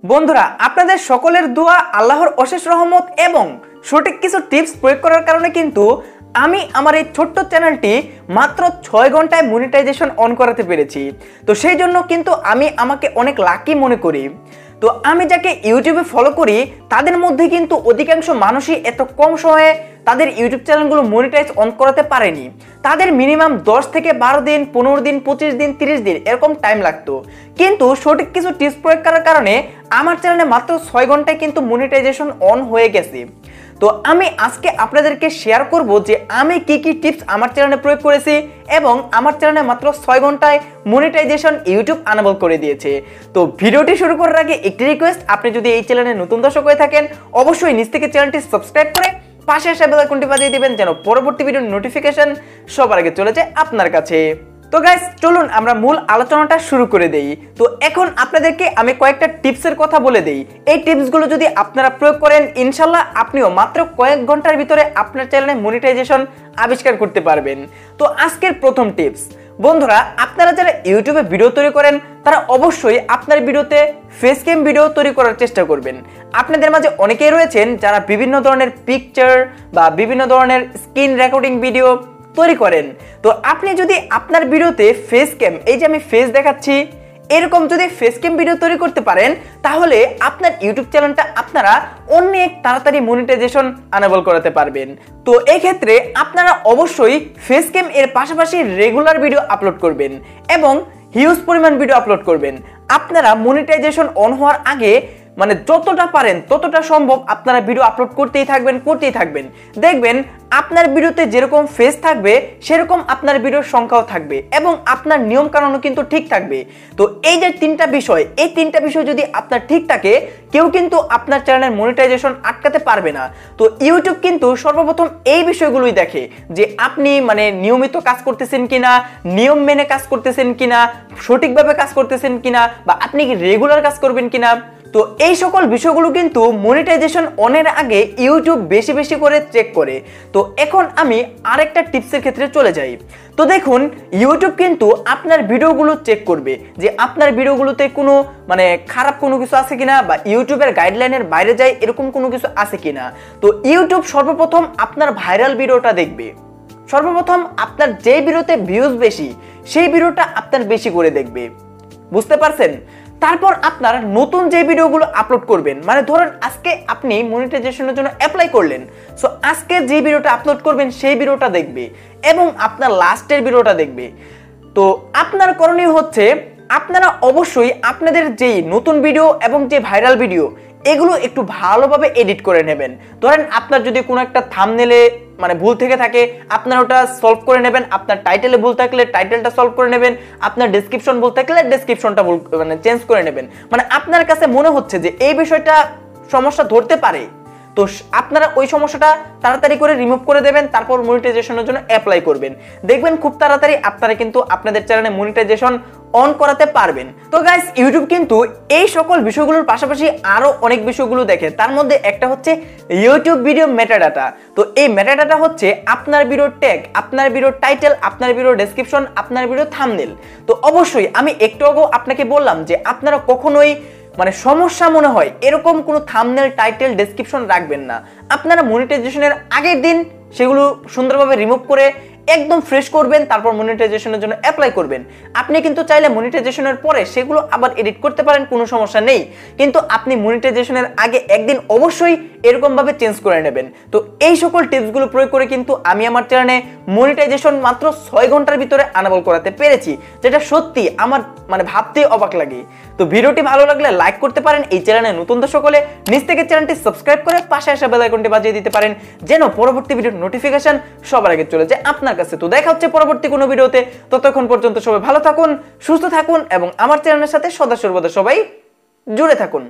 বন্ধুরা আপনাদের সকলের দোয়া আল্লাহর অশেষ রহমত এবং সঠিক কিছু টিপস প্রয়োগ করার কারণে কিন্তু আমি আমার এই ছোট্ট চ্যানেলটি মাত্র 6 ঘন্টায় মনিটাইজেশন অন করাতে পেরেছি। তো সেই জন্য কিন্তু আমি আমাকে অনেক লাকি মনে করি। তো আমি যাকে ইউটিউবে ফলো করি তাদের মধ্যে কিন্তু অধিকাংশ মানুষই এত কম সময়ে তাদের ইউটিউব চ্যানেলগুলো মনিটাইজ অন করাতে পারেনি। তাদের মিনিমাম 10 থেকে 12 দিন, 15 দিন, 25 দিন, 30 দিন এরকম টাইম লাগতো। কিন্তু সঠিক কিছু টিপস প্রয়োগ করার কারণে আমার চ্যানেলে মাত্র 6 ঘন্টায় কিন্তু মনিটাইজেশন অন হয়ে গেছে। তো আমি আজকে আপনাদেরকে শেয়ার করব যে আমি কি কি টিপস আমার চ্যানেলে প্রয়োগ করেছি এবং আমার চ্যানেলে মাত্র 6 ঘন্টায় মনিটাইজেশন ইউটিউব আনেবল করে দিয়েছে। তো ভিডিওটি শুরু করার আগে একটি রিকোয়েস্ট, আপনি যদি এই চ্যানেলে নতুন দর্শক হয়ে থাকেন অবশ্যই নিচ থেকে চ্যানেলটি সাবস্ক্রাইব করে পাশে আসা বেল আইকনটি বাজিয়ে দিবেন যেন পরবর্তী ভিডিওর নোটিফিকেশন সবার আগে চলে যায় আপনার কাছে। তো গাইস চলুন আমরা মূল আলোচনাটা শুরু করে দেই। তো এখন আপনাদেরকে আমি কয়েকটা টিপসের কথা বলে দেই। এই টিপসগুলো যদি আপনারা প্রয়োগ করেন ইনশাল্লাহ আপনিও মাত্র কয়েক ঘন্টার ভিতরে আপনার চ্যানেলে মনিটাইজেশন আবিষ্কার করতে পারবেন। তো আজকের প্রথম টিপস, বন্ধুরা আপনারা যারা ইউটিউবে ভিডিও তৈরি করেন তারা অবশ্যই আপনার ভিডিওতে ফেস ক্যাম ভিডিও তৈরি করার চেষ্টা করবেন। আপনাদের মাঝে অনেকেই রয়েছেন যারা বিভিন্ন ধরনের পিকচার বা বিভিন্ন ধরনের স্ক্রিন রেকর্ডিং ভিডিও তৈরি করেন। তো আপনি যদি আপনার ভিডিওতে ফেস ক্যাম, এই যে আমি ফেস দেখাচ্ছি, এরকম যদি ফেস ক্যাম ভিডিও তৈরি করতে পারেন তাহলে আপনার ইউটিউব চ্যানেলটা আপনারা অনেক তাড়াতাড়ি মনিটাইজেশন আনেবল করাতে পারবেন। তো এই ক্ষেত্রে আপনারা অবশ্যই ফেস ক্যাম এর পাশাপাশি রেগুলার ভিডিও আপলোড করবেন এবং হিউজ পরিমাণ ভিডিও আপলোড করবেন। আপনারা মনিটাইজেশন অন হওয়ার আগে মানে যতটা পারেন ততটা সম্ভব আপনারা ভিডিও আপলোড করতেই থাকবেন। দেখবেন আপনার ভিডিওতে যেরকম ফেস থাকবে সেরকম আপনার ভিডিওর সংখ্যাও থাকবে এবং আপনার নিয়ম কানুনও কিন্তু ঠিক থাকবে। তো এই যে তিনটা বিষয় যদি আপনার ঠিক থাকে কেউ কিন্তু আপনার চ্যানেলের মনিটাইজেশন আটকাতে পারবে না। তো ইউটিউব কিন্তু সর্বপ্রথম এই বিষয়গুলোই দেখে যে আপনি মানে নিয়মিত কাজ করতেছেন কিনা, নিয়ম মেনে কাজ করতেছেন কিনা, সঠিকভাবে কাজ করতেছেন কিনা, বা আপনি কি রেগুলার কাজ করবেন কিনা। তো এই সকল বিষয়গুলো কিন্তু মনিটাইজেশন অনের আগে ইউটিউব বেশি করে চেক করে। তো এখন আমি আরেকটা টিপসের ক্ষেত্রে চলে যাই। তো দেখুন ইউটিউব কিন্তু আপনার ভিডিওগুলো চেক করবে যে আপনার ভিডিওগুলোতে কোনো মানে খারাপ কোনো কিছু আছে কিনা বা ইউটিউবের গাইডলাইনের বাইরে যায় এরকম কোনো কিছু আছে কিনা। তো ইউটিউব সর্বপ্রথম আপনার ভাইরাল ভিডিওটা দেখবে। সর্বপ্রথম আপনার যে ভিডিওতে ভিউজ বেশি সেই ভিডিওটা আপনার বেশি করে দেখবে, বুঝতে পারছেন? তারপর আপনার নতুন যে ভিডিওগুলো আপলোড করবেন, মানে ধরেন আজকে আপনি মনিটাইজেশনের জন্য অ্যাপ্লাই করলেন, সো আজকে যে ভিডিওটা আপলোড করবেন সেই ভিডিওটা দেখবে এবং আপনার লাস্টের ভিডিওটা দেখবে। তো আপনার করণীয় হচ্ছে আপনারা অবশ্যই আপনাদের যেই নতুন ভিডিও এবং যে ভাইরাল ভিডিও এগুলো একটু ভালোভাবে এডিট করে নেবেন। ধরেন আপনার যদি কোনো একটা থাম্বনেলে মানে ভুল থেকে থাকে আপনারা ওটা সলভ করে নেবেন, আপনার টাইটেলে ভুল থাকলে টাইটেলটা সলভ করে নেবেন, আপনার ডেসক্রিপশন ভুল থাকলে ডেসক্রিপশনটা ভুল মানে চেঞ্জ করে নেবেন। মানে আপনার কাছে মনে হচ্ছে যে এই বিষয়টা সমস্যা ধরতে পারে, তো আপনারা ওই সমস্যাটা তাড়াতাড়ি করে রিমুভ করে দেবেন, তারপর মনিটাইজেশনের জন্য অ্যাপ্লাই করবেন। দেখবেন খুব তাড়াতাড়ি আপনারা কিন্তু আপনাদের চ্যানেলে মনিটাইজেশন অন করাতে পারবেন। তো গাইস ইউটিউব কিন্তু এই সকল বিষয়গুলোর পাশাপাশি আরো অনেক বিষয়গুলো দেখে, তার মধ্যে একটা হচ্ছে ইউটিউব ভিডিও মেটাডাটা। তো এই মেটাডাটা হচ্ছে আপনার ভিডিও ট্যাগ, আপনার ভিডিও টাইটেল, আপনার ভিডিও ডেসক্রিপশন, আপনার ভিডিও থাম্বনেল। তো অবশ্যই আমি একটু আগেও আপনাকে বললাম যে আপনারা কখনোই মানে সমস্যা মনে হয় এরকম কোনো থাম্বনেল, টাইটেল, ডেসক্রিপশন রাখবেন না। আপনারা মনিটাইজেশনের আগের দিন সেগুলো সুন্দরভাবে রিমুভ করে একদম ফ্রেশ করবেন, তারপর মনিটাইজেশনের জন্য অ্যাপ্লাই করবেন। আপনি কিন্তু চাইলে মনিটাইজেশনের পরে সেগুলো আবার এডিট করতে পারেন, কোনো সমস্যা নেই, কিন্তু আপনি মনিটাইজেশনের আগে একদিন অবশ্যই এরকম ভাবে চেঞ্জ করে নেবেন। তো এই সকল টিপসগুলো প্রয়োগ করে কিন্তু আমি আমার চ্যানেলে মনিটাইজেশন মাত্র 6 ঘন্টার ভিতরে আনেবল করাতে পেরেছি, যেটা সত্যি আমার মানে ভাবতেই অবাক লাগে। তো ভিডিওটি ভালো লাগলে লাইক করতে পারেন, এই চ্যানেলে নতুন দর্শক হলে নিচ থেকে চ্যানেলটি সাবস্ক্রাইব করে পাশে আসা বেল আইকনটি বাজিয়ে দিতে পারেন যেন পরবর্তী ভিডিওর নোটিফিকেশন সবার আগে চলে যায় আপনার কাছে। তো দেখা হচ্ছে পরবর্তী কোনো ভিডিওতে, ততক্ষণ পর্যন্ত সবাই ভালো থাকুন, সুস্থ থাকুন এবং আমার চ্যানেলের সাথে সদা সর্বদা সবাই জুড়ে থাকুন।